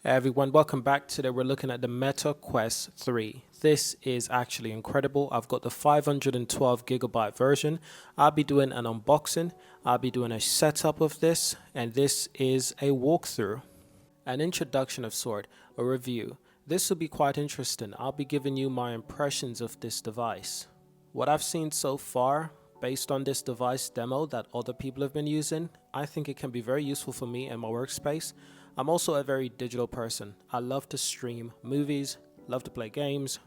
Hey everyone, welcome back. Today we're looking at the Meta Quest 3. This is actually incredible. I've got the 512 gigabyte version. I'll be doing an unboxing, I'll be doing a setup of this, and this is a walkthrough. An introduction of sort, a review. This will be quite interesting. I'll be giving you my impressions of this device. What I've seen so far, based on this device demo that other people have been using, I think it can be very useful for me in my workspace. I'm also a very digital person. I love to stream movies, love to play games.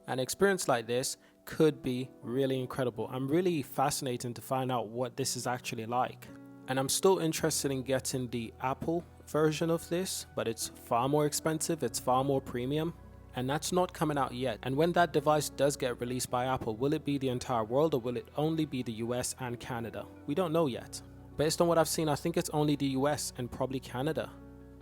An experience like this could be really incredible. I'm really fascinated to find out what this is actually like. And I'm still interested in getting the Apple version of this, but it's far more expensive, it's far more premium, and that's not coming out yet. And when that device does get released by Apple, will it be the entire world or will it only be the US and Canada? We don't know yet. Based on what I've seen, I think it's only the US and probably Canada.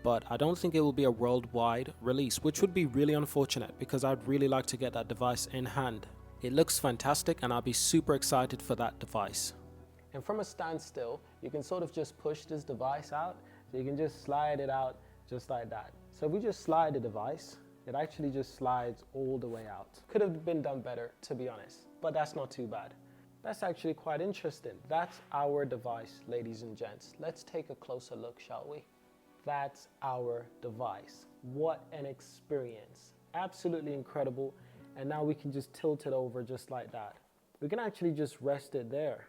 But I don't think it will be a worldwide release, which would be really unfortunate because I'd really like to get that device in hand. It looks fantastic and I'll be super excited for that device. And from a standstill, you can sort of just push this device out, so you can just slide it out just like that. So if we just slide the device, it actually just slides all the way out. Could have been done better, to be honest, but that's not too bad. That's actually quite interesting. That's our device, ladies and gents. Let's take a closer look, shall we? That's our device. What an experience. Absolutely incredible. And now we can just tilt it over just like that. We can actually just rest it there.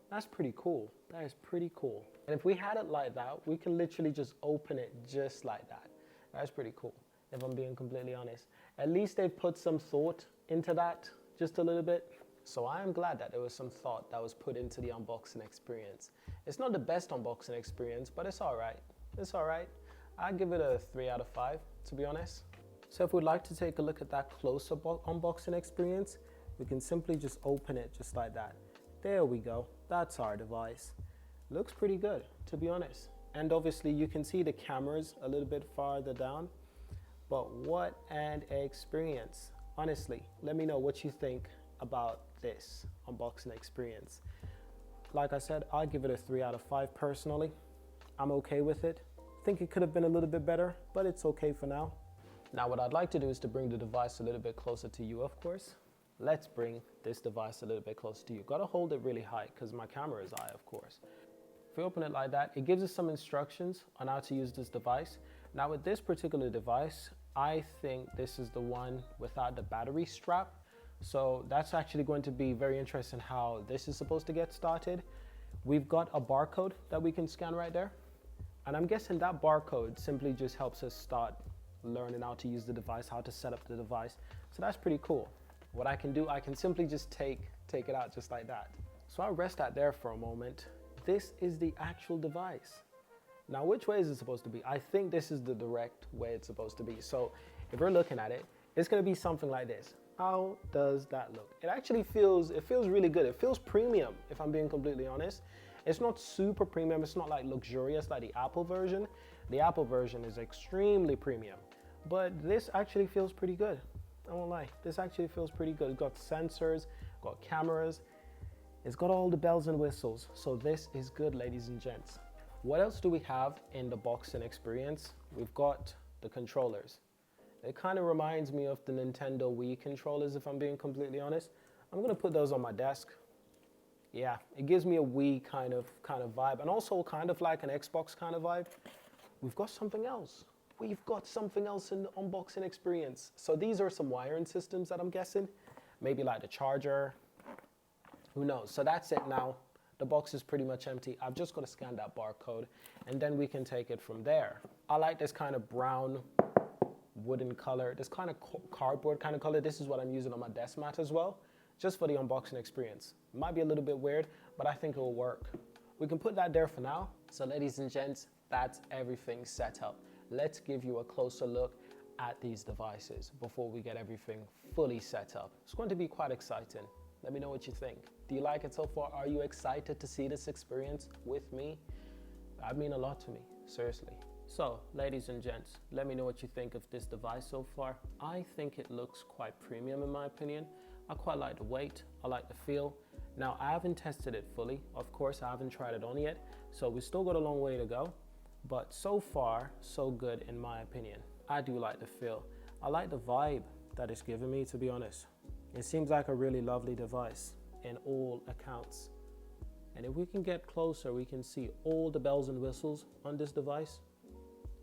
That's pretty cool. That is pretty cool. And if we had it like that, we can literally just open it just like that. That's pretty cool, if I'm being completely honest. At least they've put some thought into that, just a little bit. So I am glad that there was some thought that was put into the unboxing experience. It's not the best unboxing experience, but it's all right. It's all right. I'd give it a 3 out of 5, to be honest. So if we'd like to take a look at that closer unboxing experience, we can simply just open it just like that. There we go. That's our device. Looks pretty good, to be honest. And obviously you can see the cameras a little bit farther down, but what an experience. Honestly, let me know what you think about this unboxing experience. Like I said, I'll give it a 3 out of 5 personally. I'm okay with it. I think it could have been a little bit better, but it's okay for now. Now what I'd like to do is to bring the device a little bit closer to you, of course. Let's bring this device a little bit closer to you. Gotta hold it really high because my camera is high, of course. If we open it like that, it gives us some instructions on how to use this device. Now with this particular device, I think this is the one without the battery strap. So that's actually going to be very interesting how this is supposed to get started. We've got a barcode that we can scan right there. And I'm guessing that barcode simply just helps us start learning how to use the device, how to set up the device. So that's pretty cool. What I can do, I can simply just take it out just like that. So I'll rest that there for a moment. This is the actual device. Now, which way is it supposed to be? I think this is the direct way it's supposed to be. So if we're looking at it, it's gonna be something like this. How does that look? It actually feels really good. It feels premium, if I'm being completely honest. It's not super premium. It's not like luxurious like the Apple version. The Apple version is extremely premium, but this actually feels pretty good. I won't lie. This actually feels pretty good. It's got sensors, got cameras. It's got all the bells and whistles. So this is good, ladies and gents. What else do we have in the boxing experience? We've got the controllers. It kind of reminds me of the Nintendo Wii controllers, if I'm being completely honest. I'm gonna put those on my desk. Yeah, it gives me a Wii kind of vibe, and also kind of like an Xbox kind of vibe. We've got something else. We've got something else in the unboxing experience. So these are some wiring systems that I'm guessing. Maybe like the charger, who knows? So that's it now. The box is pretty much empty. I've just got to scan that barcode and then we can take it from there. I like this kind of brown wooden color, this kind of cardboard kind of color. This is what I'm using on my desk mat as well, just for the unboxing experience. It might be a little bit weird, but I think it will work. We can put that there for now. So ladies and gents, that's everything set up. Let's give you a closer look at these devices before we get everything fully set up. It's going to be quite exciting. Let me know what you think. Do you like it so far? Are you excited to see this experience with me? That means a lot to me, seriously. So, ladies and gents, let me know what you think of this device so far. I think it looks quite premium in my opinion. I quite like the weight, I like the feel. Now, I haven't tested it fully. Of course, I haven't tried it on yet, so we still got a long way to go. But so far, so good in my opinion. I do like the feel. I like the vibe that it's giving me, to be honest. It seems like a really lovely device in all accounts. And if we can get closer, we can see all the bells and whistles on this device.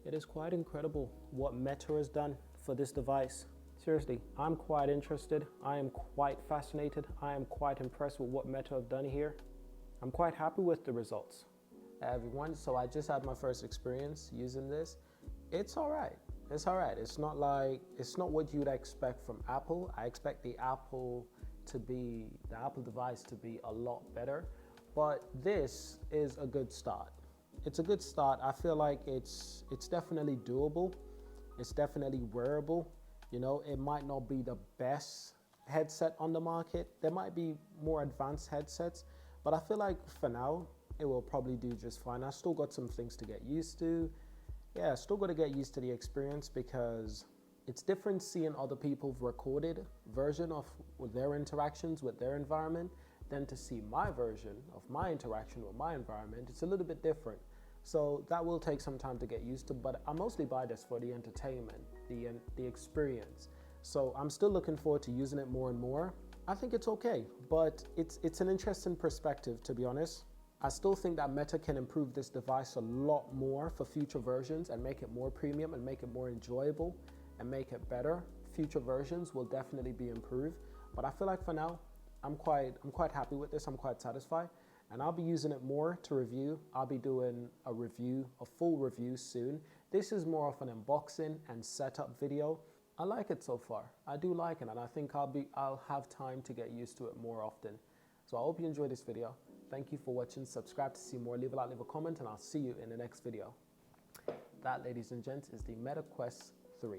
It is quite incredible what Meta has done for this device. Seriously, I'm quite interested. I am quite fascinated. I am quite impressed with what Meta have done here. I'm quite happy with the results. Everyone, so I just had my first experience using this. It's all right. It's all right. It's not what you'd expect from Apple. I expect the Apple device to be a lot better, but this is a good start. It's a good start. I feel like it's definitely doable. It's definitely wearable. You know, it might not be the best headset on the market. There might be more advanced headsets, but I feel like for now, it will probably do just fine. I still got some things to get used to. Yeah, still got to get used to the experience because it's different seeing other people's recorded version of their interactions with their environment than to see my version of my interaction with my environment. It's a little bit different. So that will take some time to get used to, but I mostly buy this for the entertainment, the experience. So I'm still looking forward to using it more and more. I think it's okay, but it's an interesting perspective, to be honest. I still think that Meta can improve this device a lot more for future versions and make it more premium and make it more enjoyable and make it better. Future versions will definitely be improved, but I feel like for now, I'm quite happy with this. I'm quite satisfied, and I'll be using it more to review. I'll be doing a full review soon. This is more of an unboxing and setup video. I like it so far. I do like it, and I think I'll have time to get used to it more often. So I hope you enjoyed this video. Thank you for watching. Subscribe to see more. Leave a like, leave a comment, and I'll see you in the next video. That, ladies and gents, is the Meta Quest 3.